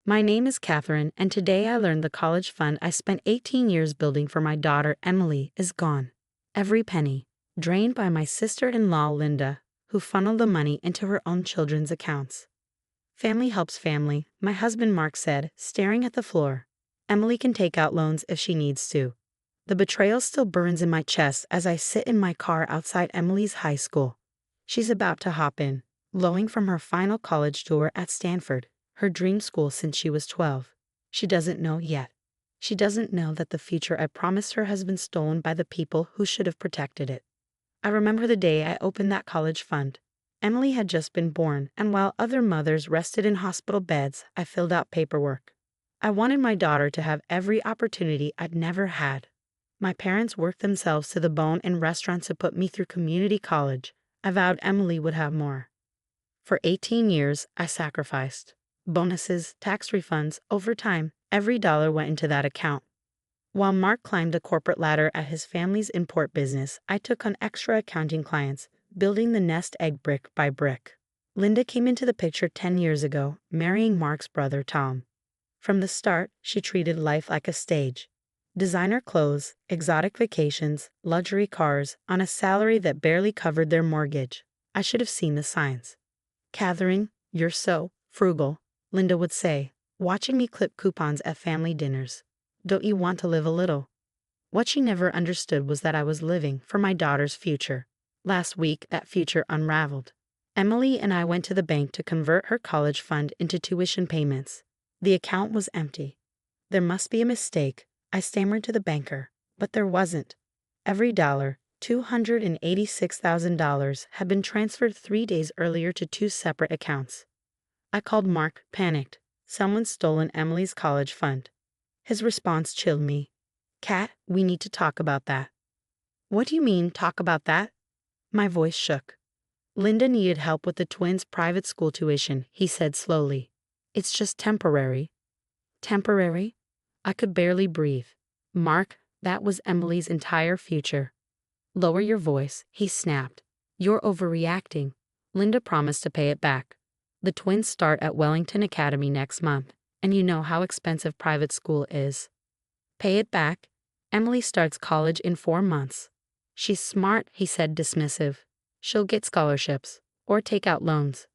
My name is Catherine, and today I learned the college fund I spent 18 years building for my daughter Emily is gone. Every penny, drained by my sister-in-law Linda, who funneled the money into her own children's accounts. Family helps family, my husband Mark said, staring at the floor. Emily can take out loans if she needs to. The betrayal still burns in my chest as I sit in my car outside Emily's high school. She's about to hop in, glowing from her final college tour at Stanford, her dream school since she was 12. She doesn't know yet. She doesn't know that the future I promised her has been stolen by the people who should have protected it. I remember the day I opened that college fund. Emily had just been born, and while other mothers rested in hospital beds, I filled out paperwork. I wanted my daughter to have every opportunity I'd never had. My parents worked themselves to the bone in restaurants to put me through community college. I vowed Emily would have more. For 18 years, I sacrificed. Bonuses, tax refunds, overtime, every dollar went into that account. While Mark climbed the corporate ladder at his family's import business, I took on extra accounting clients, building the nest egg brick by brick. Linda came into the picture 10 years ago, marrying Mark's brother Tom. From the start, she treated life like a stage. Designer clothes, exotic vacations, luxury cars, on a salary that barely covered their mortgage. I should have seen the signs. "Catherine, you're so frugal," Linda would say, watching me clip coupons at family dinners. "Don't you want to live a little?" What she never understood was that I was living for my daughter's future. Last week, that future unraveled. Emily and I went to the bank to convert her college fund into tuition payments. The account was empty. "There must be a mistake," I stammered to the banker, but there wasn't. Every dollar, $286,000, had been transferred 3 days earlier to 2 separate accounts. I called Mark, panicked. Someone's stolen Emily's college fund. His response chilled me. "Kat, we need to talk about that." "What do you mean, talk about that?" My voice shook. "Linda needed help with the twins' private school tuition," he said slowly. "It's just temporary." Temporary? I could barely breathe. "Mark, that was Emily's entire future." "Lower your voice," he snapped. "You're overreacting. Linda promised to pay it back. The twins start at Wellington Academy next month, and you know how expensive private school is." "Pay it back? Emily starts college in 4 months. She's smart," he said, dismissive. "She'll get scholarships, or take out loans."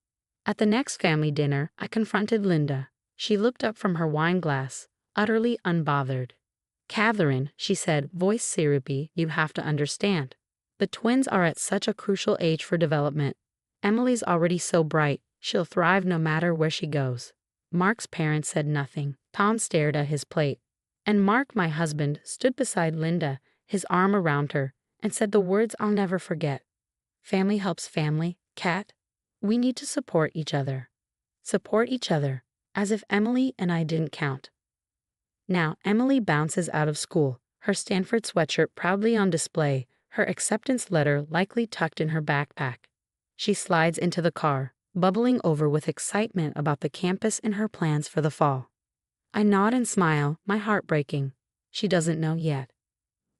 At the next family dinner, I confronted Linda. She looked up from her wine glass, utterly unbothered. "Catherine," she said, voice syrupy, "you have to understand. The twins are at such a crucial age for development. Emily's already so bright, she'll thrive no matter where she goes." Mark's parents said nothing. Tom stared at his plate. And Mark, my husband, stood beside Linda, his arm around her, and said the words I'll never forget. "Family helps family, Kat. We need to support each other." Support each other, as if Emily and I didn't count. Now Emily bounces out of school, her Stanford sweatshirt proudly on display, her acceptance letter likely tucked in her backpack. She slides into the car, bubbling over with excitement about the campus and her plans for the fall. I nod and smile, my heart breaking. She doesn't know yet.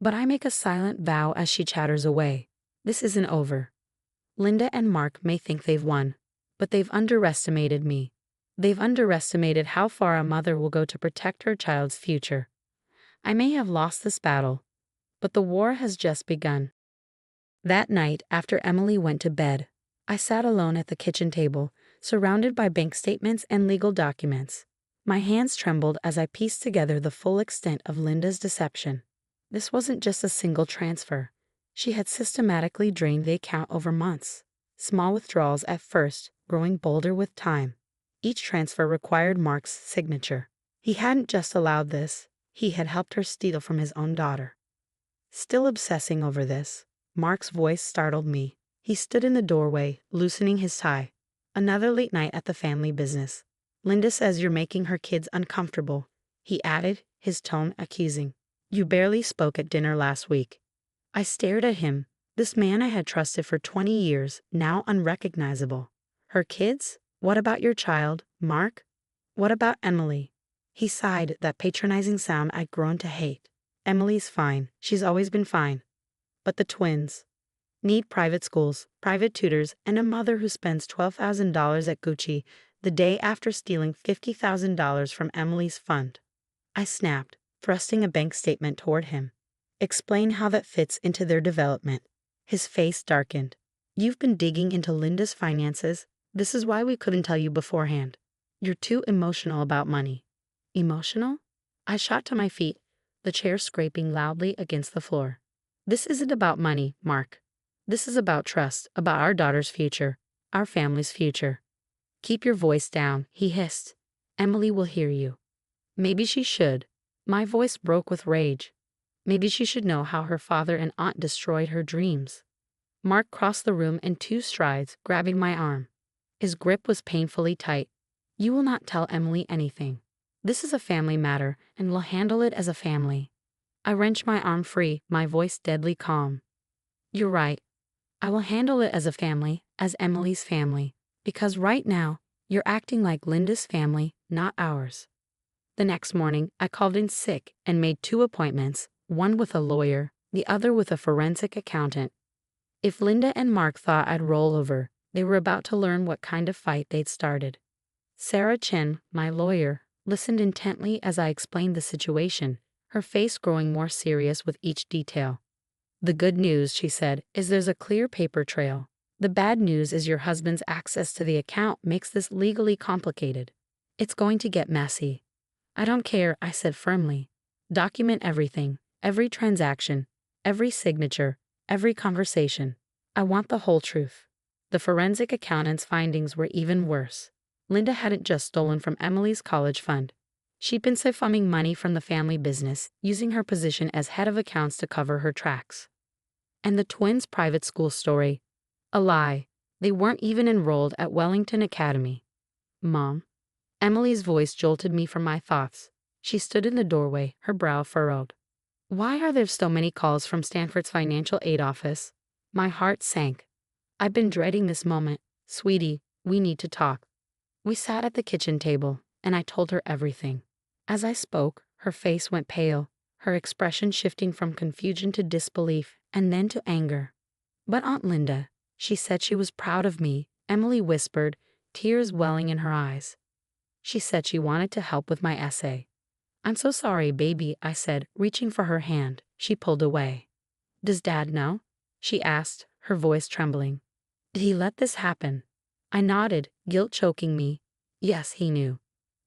But I make a silent vow as she chatters away. This isn't over. Linda and Mark may think they've won, but they've underestimated me. They've underestimated how far a mother will go to protect her child's future. I may have lost this battle, but the war has just begun. That night, after Emily went to bed, I sat alone at the kitchen table, surrounded by bank statements and legal documents. My hands trembled as I pieced together the full extent of Linda's deception. This wasn't just a single transfer. She had systematically drained the account over months. Small withdrawals at first, growing bolder with time. Each transfer required Mark's signature. He hadn't just allowed this, he had helped her steal from his own daughter. Still obsessing over this, Mark's voice startled me. He stood in the doorway, loosening his tie. "Another late night at the family business. Linda says you're making her kids uncomfortable," he added, his tone accusing. "You barely spoke at dinner last week." I stared at him, this man I had trusted for 20 years, now unrecognizable. "Her kids? What about your child, Mark? What about Emily?" He sighed, that patronizing sound I'd grown to hate. "Emily's fine. She's always been fine. But the twins need private schools, private tutors, and a mother who spends $12,000 at Gucci. the day after stealing $50,000 from Emily's fund. I snapped, thrusting a bank statement toward him. Explain how that fits into their development. His face darkened. You've been digging into Linda's finances. This is why we couldn't tell you beforehand. You're too emotional about money. Emotional? I shot to my feet, the chair scraping loudly against the floor. This isn't about money, Mark. This is about trust, about our daughter's future, our family's future. Keep your voice down, he hissed. Emily will hear you. Maybe she should. My voice broke with rage. Maybe she should know how her father and aunt destroyed her dreams. Mark crossed the room in 2 strides, grabbing my arm. His grip was painfully tight. You will not tell Emily anything. This is a family matter, and we'll handle it as a family. I wrenched my arm free, my voice deadly calm. You're right. I will handle it as a family, as Emily's family, because right now, you're acting like Linda's family, not ours. The next morning, I called in sick and made 2 appointments, one with a lawyer, the other with a forensic accountant. If Linda and Mark thought I'd roll over, they were about to learn what kind of fight they'd started. Sarah Chen, my lawyer, listened intently as I explained the situation, her face growing more serious with each detail. The good news, she said, is there's a clear paper trail. The bad news is your husband's access to the account makes this legally complicated. It's going to get messy. I don't care, I said firmly. Document everything, every transaction, every signature, every conversation. I want the whole truth. The forensic accountant's findings were even worse. Linda hadn't just stolen from Emily's college fund. She'd been siphoning money from the family business, using her position as head of accounts to cover her tracks. And the twins' private school story? A lie. They weren't even enrolled at Wellington Academy. Mom? Emily's voice jolted me from my thoughts. She stood in the doorway, her brow furrowed. Why are there so many calls from Stanford's financial aid office? My heart sank. I've been dreading this moment. Sweetie, we need to talk. We sat at the kitchen table, and I told her everything. As I spoke, her face went pale, her expression shifting from confusion to disbelief, and then to anger. But Aunt Linda, she said she was proud of me, Emily whispered, tears welling in her eyes. She said she wanted to help with my essay. I'm so sorry, baby, I said, reaching for her hand. She pulled away. Does Dad know? She asked, her voice trembling. Did he let this happen? I nodded, guilt choking me. Yes, he knew.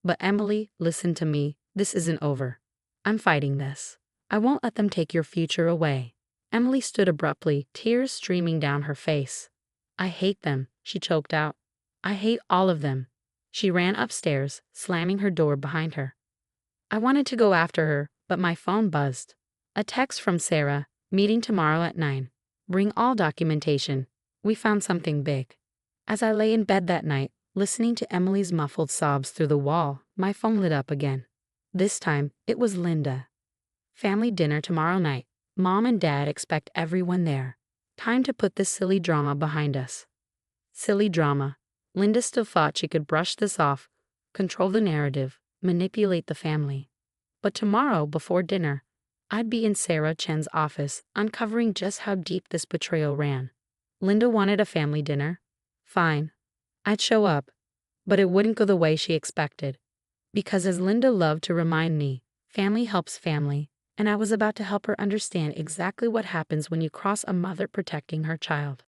But Emily, listen to me, this isn't over. I'm fighting this. I won't let them take your future away. Emily stood abruptly, tears streaming down her face. I hate them, she choked out. I hate all of them. She ran upstairs, slamming her door behind her. I wanted to go after her, but my phone buzzed. A text from Sarah, meeting tomorrow at 9. Bring all documentation. We found something big. As I lay in bed that night, listening to Emily's muffled sobs through the wall, my phone lit up again. This time, it was Linda. Family dinner tomorrow night. Mom and Dad expect everyone there. Time to put this silly drama behind us. Silly drama. Linda still thought she could brush this off, control the narrative, manipulate the family. But tomorrow, before dinner, I'd be in Sarah Chen's office, uncovering just how deep this betrayal ran. Linda wanted a family dinner. Fine. I'd show up. But it wouldn't go the way she expected. Because as Linda loved to remind me, family helps family, and I was about to help her understand exactly what happens when you cross a mother protecting her child.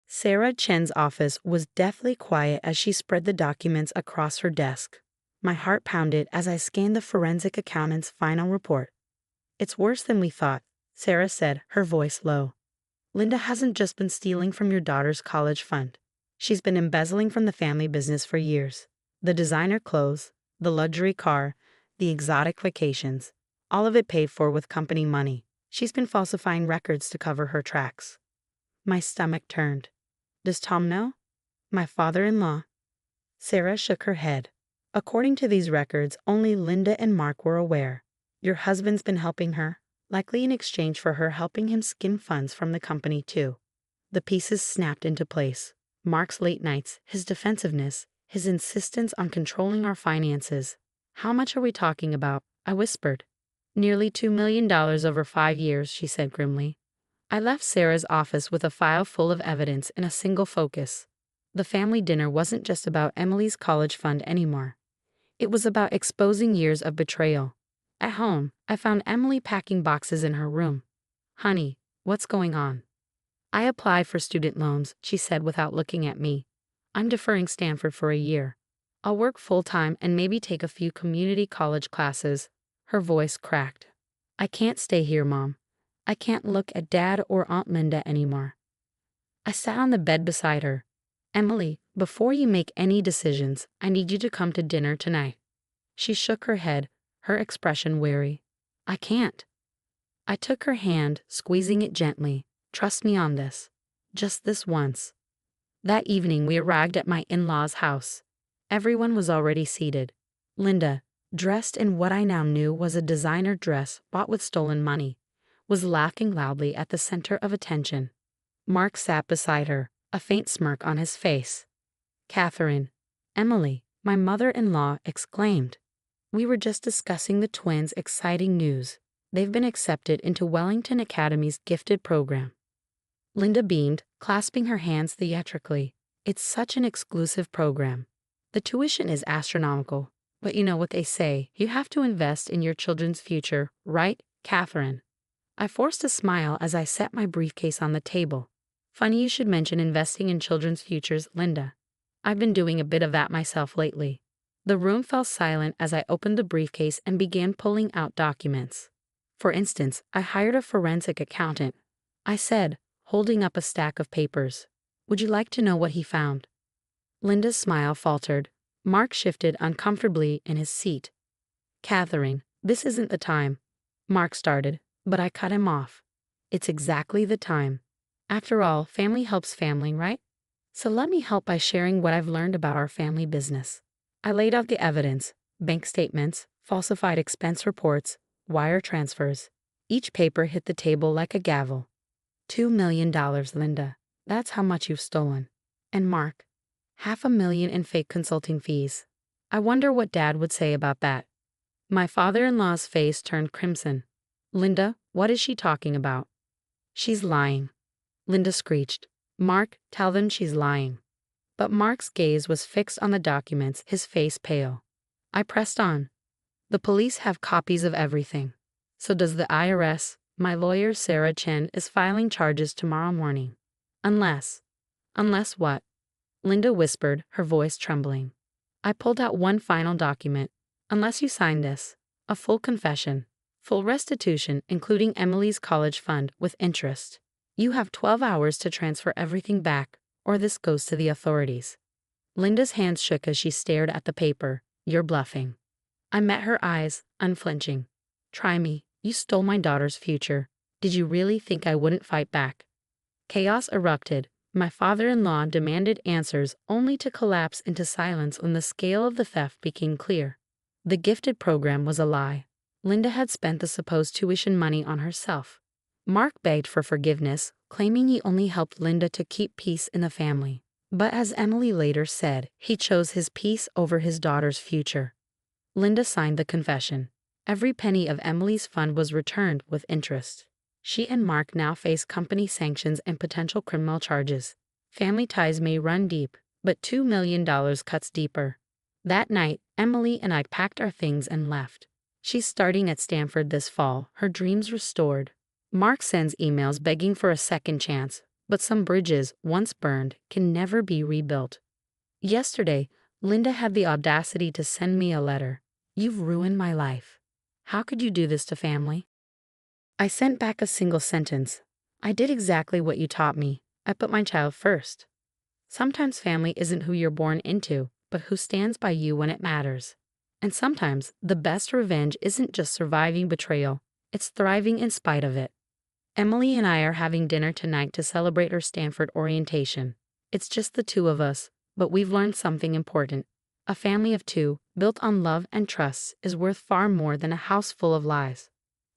Sarah Chen's office was deathly quiet as she spread the documents across her desk. My heart pounded as I scanned the forensic accountant's final report. It's worse than we thought, Sarah said, her voice low. Linda hasn't just been stealing from your daughter's college fund. She's been embezzling from the family business for years. The designer clothes, the luxury car, the exotic vacations, all of it paid for with company money. She's been falsifying records to cover her tracks. My stomach turned. Does Tom know? My father-in-law? Sarah shook her head. According to these records, only Linda and Mark were aware. Your husband's been helping her, likely in exchange for her helping him skim funds from the company too. The pieces snapped into place. Mark's late nights, his defensiveness, his insistence on controlling our finances. How much are we talking about? I whispered. Nearly $2 million over 5 years, she said grimly. I left Sarah's office with a file full of evidence in a single focus. The family dinner wasn't just about Emily's college fund anymore. It was about exposing years of betrayal. At home, I found Emily packing boxes in her room. "Honey, what's going on?" "I applied for student loans," she said without looking at me. "I'm deferring Stanford for a year. I'll work full-time and maybe take a few community college classes." Her voice cracked. "I can't stay here, Mom. I can't look at Dad or Aunt Linda anymore." I sat on the bed beside her. "Emily, before you make any decisions, I need you to come to dinner tonight." She shook her head, her expression wary. "I can't." I took her hand, squeezing it gently. "Trust me on this. Just this once." That evening we arrived at my in-laws' house. Everyone was already seated. Linda, dressed in what I now knew was a designer dress bought with stolen money, was laughing loudly at the center of attention. Mark sat beside her, a faint smirk on his face. "Catherine." "Emily," my mother-in-law exclaimed. "We were just discussing the twins' exciting news. They've been accepted into Wellington Academy's gifted program." Linda beamed, clasping her hands theatrically. "It's such an exclusive program. The tuition is astronomical, but you know what they say, you have to invest in your children's future, right, Catherine?" I forced a smile as I set my briefcase on the table. "Funny you should mention investing in children's futures, Linda. I've been doing a bit of that myself lately." The room fell silent as I opened the briefcase and began pulling out documents. "For instance, I hired a forensic accountant," I said, holding up a stack of papers. "Would you like to know what he found?" Linda's smile faltered. Mark shifted uncomfortably in his seat. "Catherine, this isn't the time," Mark started, but I cut him off. "It's exactly the time. After all, family helps family, right? So let me help by sharing what I've learned about our family business." I laid out the evidence: bank statements, falsified expense reports, wire transfers. Each paper hit the table like a gavel. $2 million, Linda. That's how much you've stolen. And Mark, $500,000 in fake consulting fees. I wonder what Dad would say about that. My father-in-law's face turned crimson. "Linda, what is she talking about?" "She's lying," Linda screeched. "Mark, tell them she's lying." But Mark's gaze was fixed on the documents, his face pale. I pressed on. "The police have copies of everything. So does the IRS. My lawyer, Sarah Chen, is filing charges tomorrow morning. Unless." "Unless what?" Linda whispered, her voice trembling. I pulled out one final document. "Unless you sign this. A full confession. Full restitution, including Emily's college fund, with interest. You have 12 hours to transfer everything back, or this goes to the authorities." Linda's hands shook as she stared at the paper. "You're bluffing." I met her eyes, unflinching. "Try me. You stole my daughter's future. Did you really think I wouldn't fight back?" Chaos erupted. My father-in-law demanded answers only to collapse into silence when the scale of the theft became clear. The gifted program was a lie. Linda had spent the supposed tuition money on herself. Mark begged for forgiveness, claiming he only helped Linda to keep peace in the family. But as Emily later said, he chose his peace over his daughter's future. Linda signed the confession. Every penny of Emily's fund was returned with interest. She and Mark now face company sanctions and potential criminal charges. Family ties may run deep, but $2 million cuts deeper. That night, Emily and I packed our things and left. She's starting at Stanford this fall, her dreams restored. Mark sends emails begging for a second chance, but some bridges, once burned, can never be rebuilt. Yesterday, Linda had the audacity to send me a letter. "You've ruined my life. How could you do this to family?" I sent back a single sentence. "I did exactly what you taught me. I put my child first." Sometimes family isn't who you're born into, but who stands by you when it matters. And sometimes the best revenge isn't just surviving betrayal, it's thriving in spite of it. Emily and I are having dinner tonight to celebrate her Stanford orientation. It's just the two of us, but we've learned something important. A family of two, built on love and trust, is worth far more than a house full of lies.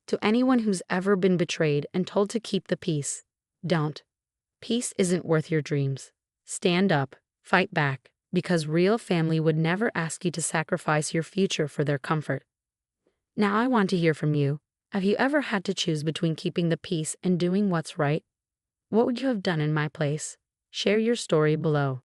To anyone who's ever been betrayed and told to keep the peace, don't. Peace isn't worth your dreams. Stand up, fight back, because real family would never ask you to sacrifice your future for their comfort. Now I want to hear from you. Have you ever had to choose between keeping the peace and doing what's right? What would you have done in my place? Share your story below.